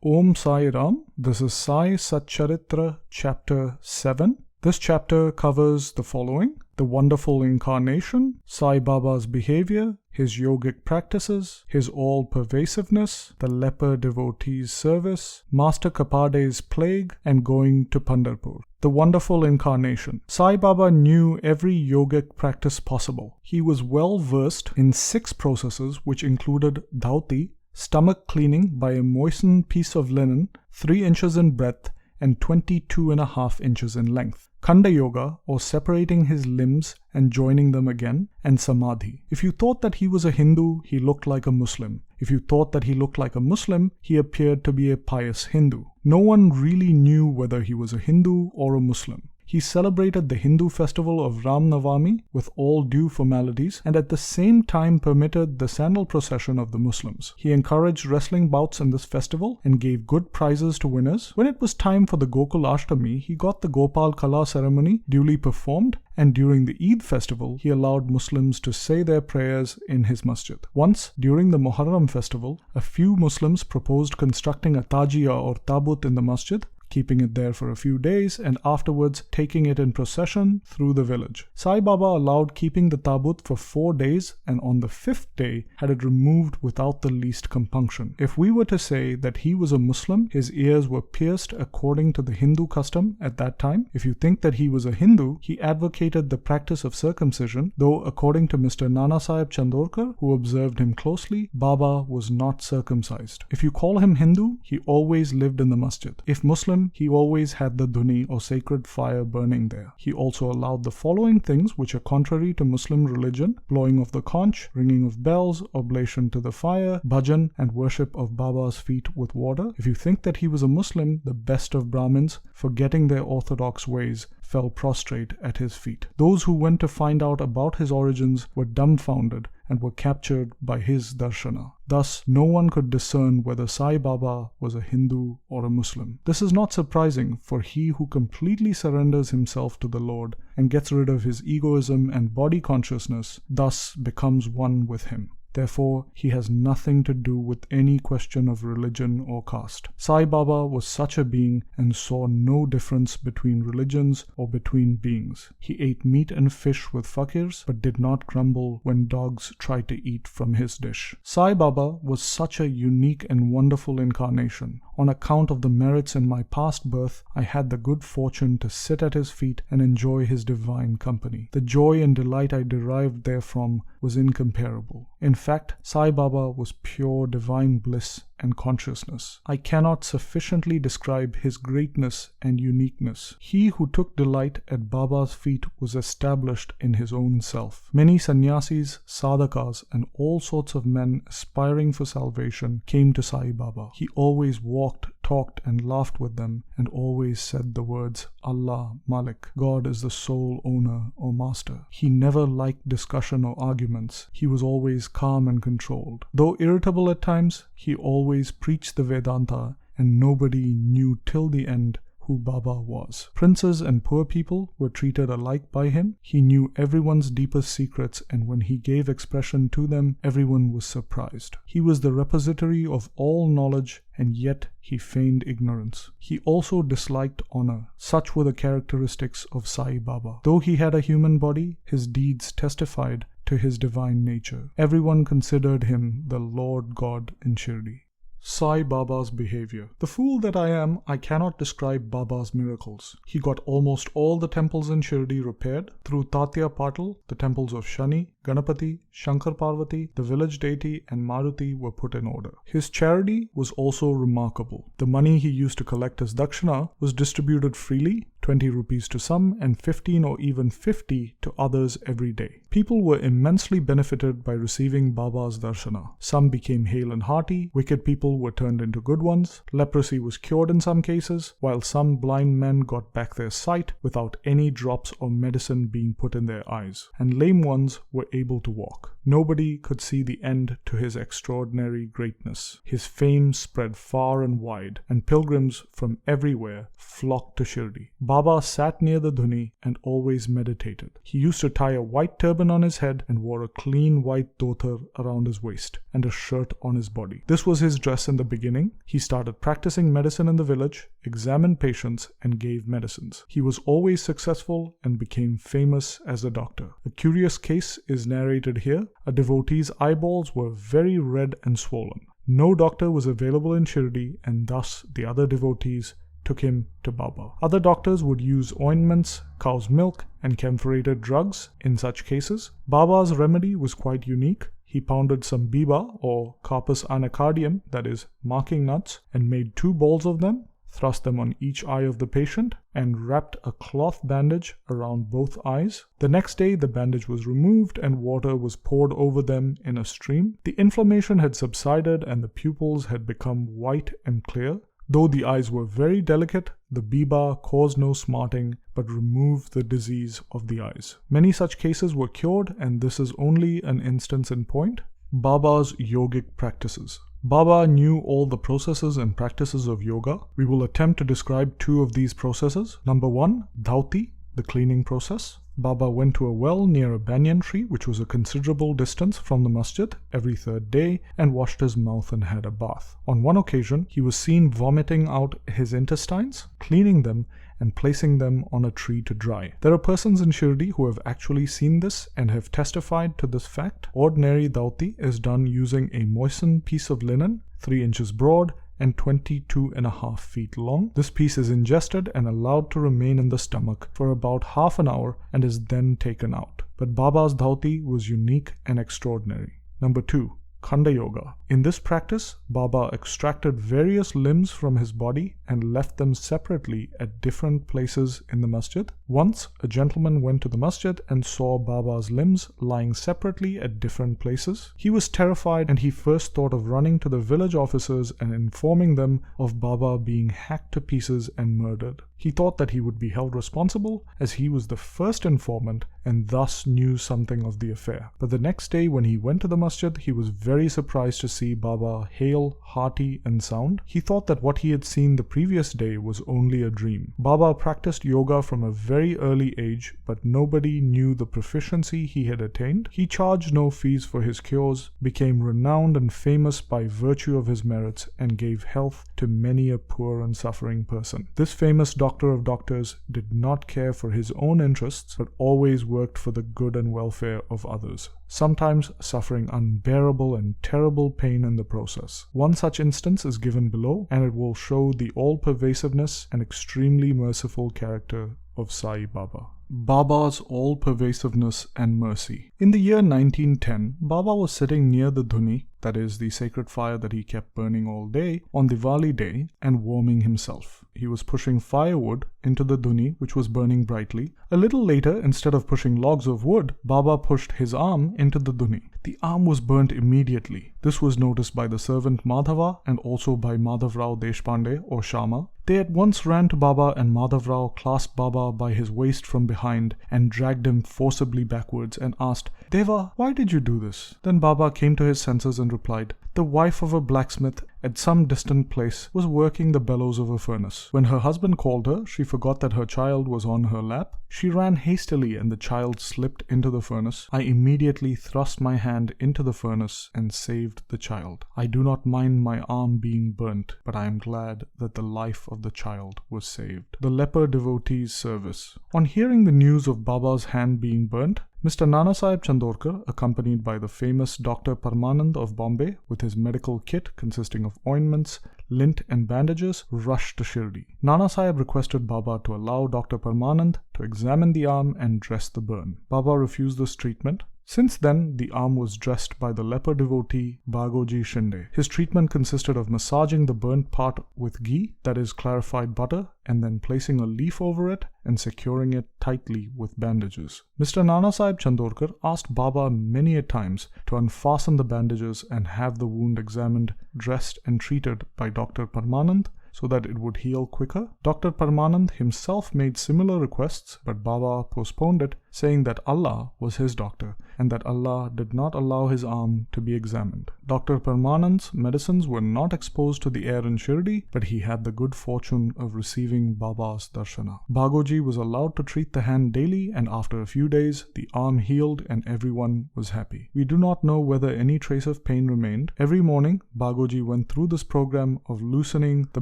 Om Sai Ram. This is Sai Satcharitra chapter 7. This chapter covers the following: the Wonderful Incarnation, Sai Baba's behavior, his yogic practices, his all-pervasiveness, the leper devotee's service, Master Khaparde's plague, and going to Pandharpur. The Wonderful Incarnation. Sai Baba knew every yogic practice possible. He was well versed in 6 processes which included Dhauti, stomach cleaning by a moistened piece of linen 3 inches in breadth and 22.5 inches in length, Khandayoga, or separating his limbs and joining them again, and Samadhi. If you thought that he was a Hindu, he looked like a Muslim. If you thought that he looked like a Muslim, he appeared to be a pious Hindu. No one really knew whether he was a Hindu or a Muslim. He celebrated the Hindu festival of Ram-Navami with all due formalities and at the same time permitted the Sandal procession of the Muslims. He encouraged wrestling bouts in this festival and gave good prizes to winners. When it was time for the Gokul Ashtami, he got the Gopal-Kala ceremony duly performed, and during the Eid festival, he allowed Muslims to say their prayers in His Masjid. Once, during the Moharum festival, a few Muslims proposed constructing a Tajiya or Tabut in the Masjid, keeping it there for a few days, and afterwards taking it in procession through the village. Sai Baba allowed keeping the Tabut for 4 days, and on the 5th day had it removed without the least compunction. If we were to say that he was a Muslim, his ears were pierced according to the Hindu custom at that time. If you think that he was a Hindu, he advocated the practice of circumcision, though according to Mr. Nanasaheb Chandorkar, who observed him closely, Baba was not circumcised. If you call him Hindu, he always lived in the masjid. If Muslim, he always had the Dhuni or sacred fire burning there. He also allowed the following things which are contrary to Muslim religion: blowing of the conch, ringing of bells, oblation to the fire, bhajan, and worship of Baba's feet with water. If you think that he was a Muslim, the best of Brahmins, forgetting their orthodox ways, fell prostrate at his feet. Those who went to find out about his origins were dumbfounded and were captured by his darshana. Thus, no one could discern whether Sai Baba was a Hindu or a Muslim. This is not surprising, for he who completely surrenders himself to the Lord and gets rid of his egoism and body consciousness thus becomes one with him. Therefore, he has nothing to do with any question of religion or caste. Sai Baba was such a being and saw no difference between religions or between beings. He ate meat and fish with fakirs, but did not grumble when dogs tried to eat from his dish. Sai Baba was such a unique and wonderful incarnation. On account of the merits in my past birth, I had the good fortune to sit at his feet and enjoy his divine company. The joy and delight I derived therefrom was incomparable. In fact, Sai Baba was pure divine bliss and consciousness. I cannot sufficiently describe his greatness and uniqueness. He who took delight at Baba's feet was established in his own self. Many sannyasis, sadhakas, and all sorts of men aspiring for salvation came to Sai Baba. He always walked, talked, and laughed with them, and always said the words Allah, Malik, God is the sole owner or master. He never liked discussion or arguments. He was always calm and controlled. Though irritable at times, he always preached the Vedanta, and nobody knew till the end who Baba was. Princes and poor people were treated alike by him. He knew everyone's deepest secrets, and when he gave expression to them, everyone was surprised. He was the repository of all knowledge, and yet he feigned ignorance. He also disliked honor. Such were the characteristics of Sai Baba. Though he had a human body, his deeds testified to his divine nature. Everyone considered him the Lord God in Shirdi. Sai Baba's behavior. The fool that I am, I cannot describe Baba's miracles. He got almost all the temples in Shirdi repaired. Through Tatya Patil, the temples of Shani, Ganapati, Shankar Parvati, the village deity, and Maruti were put in order. His charity was also remarkable. The money he used to collect as dakshina was distributed freely, 20 rupees to some and 15 or even 50 to others every day. People were immensely benefited by receiving Baba's darshana. Some became hale and hearty, wicked people were turned into good ones, leprosy was cured in some cases, while some blind men got back their sight without any drops or medicine being put in their eyes, and lame ones were able to walk. Nobody could see the end to his extraordinary greatness. His fame spread far and wide, and pilgrims from everywhere flocked to Shirdi. Baba sat near the Dhuni and always meditated. He used to tie a white turban on his head and wore a clean white dhotar around his waist and a shirt on his body. This was his dress in the beginning. He started practicing medicine in the village, examined patients, and gave medicines. He was always successful and became famous as a doctor. A curious case is narrated here. A devotee's eyeballs were very red and swollen. No doctor was available in Shirdi, and thus the other devotees took him to Baba. Other doctors would use ointments, cow's milk, and camphorated drugs in such cases. Baba's remedy was quite unique. He pounded some biba or carpus anacardium, that is, marking nuts, and made 2 balls of them, thrust them on each eye of the patient, and wrapped a cloth bandage around both eyes. The next day, the bandage was removed and water was poured over them in a stream. The inflammation had subsided and the pupils had become white and clear. Though the eyes were very delicate, the biba caused no smarting but removed the disease of the eyes. Many such cases were cured, and this is only an instance in point. Baba's yogic practices. Baba knew all the processes and practices of yoga. We will attempt to describe 2 of these processes. Number 1, Dhauti, the cleaning process. Baba went to a well near a banyan tree, which was a considerable distance from the masjid, every 3rd day, and washed his mouth and had a bath. On one occasion, he was seen vomiting out his intestines, cleaning them, and placing them on a tree to dry. There are persons in Shirdi who have actually seen this and have testified to this fact. Ordinary Dhauti is done using a moistened piece of linen, 3 inches broad, and 22.5 feet long. This piece is ingested and allowed to remain in the stomach for about half an hour and is then taken out. But Baba's Dhauti was unique and extraordinary. Number 2, Khandayoga. In this practice, Baba extracted various limbs from his body and left them separately at different places in the masjid. Once, a gentleman went to the masjid and saw Baba's limbs lying separately at different places. He was terrified and he first thought of running to the village officers and informing them of Baba being hacked to pieces and murdered. He thought that he would be held responsible as he was the first informant and thus knew something of the affair. But the next day when he went to the masjid, he was very surprised to see Baba hale, hearty and sound. He thought that what he had seen the previous day was only a dream. Baba practiced yoga from a very early age, but nobody knew the proficiency he had attained. He charged no fees for his cures, became renowned and famous by virtue of his merits, and gave health to many a poor and suffering person. This famous doctor of doctors did not care for his own interests, but always worked for the good and welfare of others, sometimes suffering unbearable and terrible pain in the process. One such instance is given below, and it will show the all-pervasiveness and extremely merciful character of Sai Baba. Baba's all-pervasiveness and mercy. In the year 1910, Baba was sitting near the Dhuni, that is, the sacred fire that he kept burning all day, on Diwali day and warming himself. He was pushing firewood into the Dhuni, which was burning brightly. A little later, instead of pushing logs of wood, Baba pushed his arm into the Dhuni. The arm was burnt immediately. This was noticed by the servant Madhava and also by Madhavrao Deshpande or Shama. They at once ran to Baba, and Madhavrao clasped Baba by his waist from behind and dragged him forcibly backwards and asked, "Deva, why did you do this?" Then Baba came to his senses and replied, "The wife of a blacksmith at some distant place was working the bellows of a furnace. When her husband called her, she forgot that her child was on her lap. She ran hastily and the child slipped into the furnace. I immediately thrust my hand into the furnace and saved the child. I do not mind my arm being burnt, but I am glad that the life of the child was saved." The leper devotee's service. On hearing the news of Baba's hand being burnt, Mr. Nanasaheb Chandorkar, accompanied by the famous Dr. Parmanand of Bombay with his medical kit consisting of ointments, lint and bandages, rushed to Shirdi. Nanasaheb requested Baba to allow Dr. Parmanand to examine the arm and dress the burn. Baba refused this treatment. Since then, the arm was dressed by the leper devotee Bagoji Shinde. His treatment consisted of massaging the burnt part with ghee, that is clarified butter, and then placing a leaf over it and securing it tightly with bandages. Mr. Nanasaheb Chandorkar asked Baba many a times to unfasten the bandages and have the wound examined, dressed and treated by Dr. Parmanand so that it would heal quicker. Dr. Parmanand himself made similar requests, but Baba postponed it saying that Allah was his doctor and that Allah did not allow his arm to be examined. Dr. Parmanand's medicines were not exposed to the air in Shirdi, but he had the good fortune of receiving Baba's darshana. Bagoji was allowed to treat the hand daily, and after a few days, the arm healed and everyone was happy. We do not know whether any trace of pain remained. Every morning, Bagoji went through this program of loosening the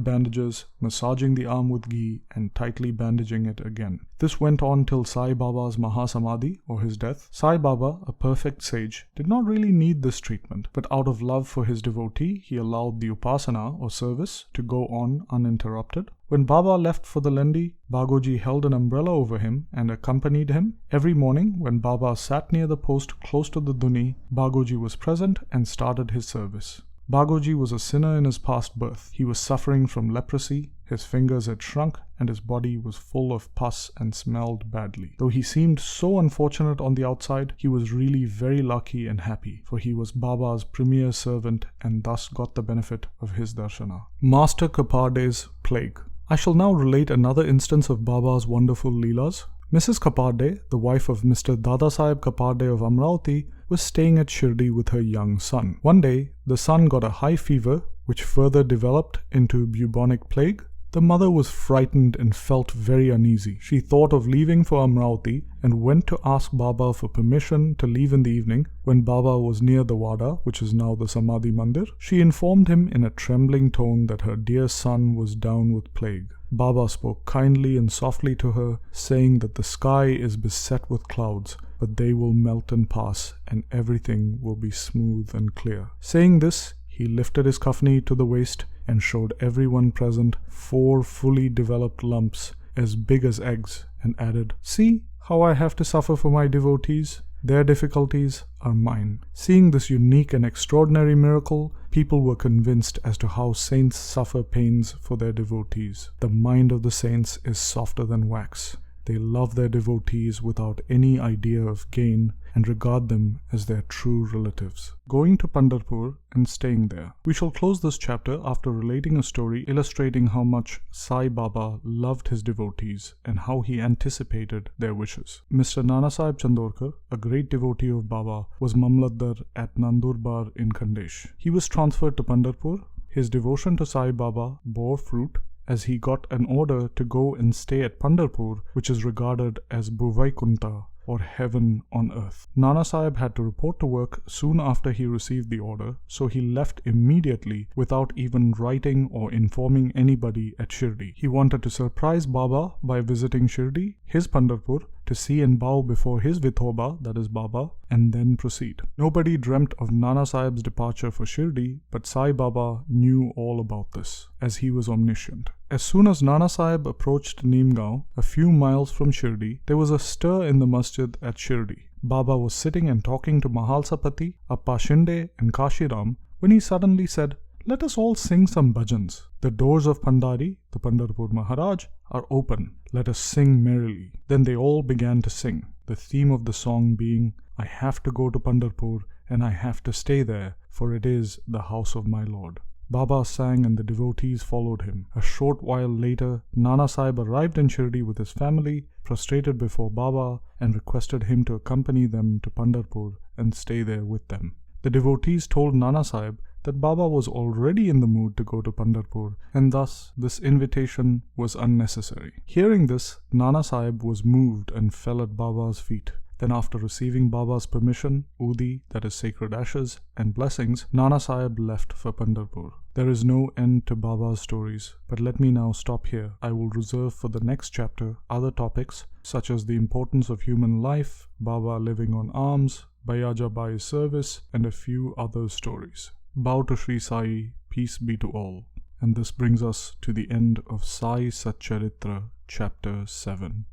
bandages, massaging the arm with ghee, and tightly bandaging it again. This went on till Sai Baba's Mahasamadhi, or his death. Sai Baba, a perfect sage, did not really need this treatment, but out of love for his devotee, he allowed the upasana, or service, to go on uninterrupted. When Baba left for the Lendi, Bagoji held an umbrella over him and accompanied him. Every morning, when Baba sat near the post close to the Dhuni, Bagoji was present and started his service. Bagoji was a sinner in his past birth. He was suffering from leprosy, his fingers had shrunk, and his body was full of pus and smelled badly. Though he seemed so unfortunate on the outside, he was really very lucky and happy, for he was Baba's premier servant and thus got the benefit of his darshana. Master Khaparde's plague. I shall now relate another instance of Baba's wonderful leelas. Mrs. Khaparde, the wife of Mr. Nanasaheb Khaparde of Amravati, was staying at Shirdi with her young son. One day, the son got a high fever, which further developed into bubonic plague. The mother was frightened and felt very uneasy. She thought of leaving for Amravati and went to ask Baba for permission to leave in the evening. When Baba was near the Wada, which is now the Samadhi Mandir, she informed him in a trembling tone that her dear son was down with plague. Baba spoke kindly and softly to her, saying that the sky is beset with clouds, but they will melt and pass, and everything will be smooth and clear. Saying this, he lifted his kafni to the waist and showed everyone present 4 fully developed lumps as big as eggs, and added, "See how I have to suffer for my devotees. Their difficulties are mine." Seeing this unique and extraordinary miracle, people were convinced as to how saints suffer pains for their devotees. The mind of the saints is softer than wax. They love their devotees without any idea of gain and regard them as their true relatives. Going to Pandharpur and staying there. We shall close this chapter after relating a story illustrating how much Sai Baba loved his devotees and how he anticipated their wishes. Mr. Nanasaheb Chandorkar, a great devotee of Baba, was Mamlatdar at Nandurbar in Khandesh. He was transferred to Pandharpur. His devotion to Sai Baba bore fruit, as he got an order to go and stay at Pandharpur, which is regarded as Bhuvaikunta, or heaven on earth. Nanasaheb had to report to work soon after he received the order, so he left immediately without even writing or informing anybody at Shirdi. He wanted to surprise Baba by visiting Shirdi, his Pandharpur, to see and bow before his Vithoba, that is Baba, and then proceed. Nobody dreamt of Nanasaheb's departure for Shirdi, but Sai Baba knew all about this, as he was omniscient. As soon as Nanasaheb approached Neemgaon, a few miles from Shirdi, there was a stir in the masjid at Shirdi. Baba was sitting and talking to Mahalsapati, Appa Shinde, and Kashiram, when he suddenly said, "Let us all sing some bhajans. The doors of Pandari, the Pandharpur Maharaj, are open. Let us sing merrily." Then they all began to sing, the theme of the song being, "I have to go to Pandharpur and I have to stay there, for it is the house of my Lord." Baba sang and the devotees followed him. A short while later, Nanasaheb arrived in Shirdi with his family, prostrated before Baba, and requested him to accompany them to Pandharpur and stay there with them. The devotees told Nanasaheb that Baba was already in the mood to go to Pandharpur, and thus this invitation was unnecessary. Hearing this, Nanasaheb was moved and fell at Baba's feet. Then after receiving Baba's permission, Udi, that is sacred ashes, and blessings, Nanasaheb left for Pandharpur. There is no end to Baba's stories, but let me now stop here. I will reserve for the next chapter other topics, such as the importance of human life, Baba living on alms, Bayaja Bai's service, and a few other stories. Bow to Shri Sai, peace be to all. And this brings us to the end of Sai Satcharitra, Chapter 7.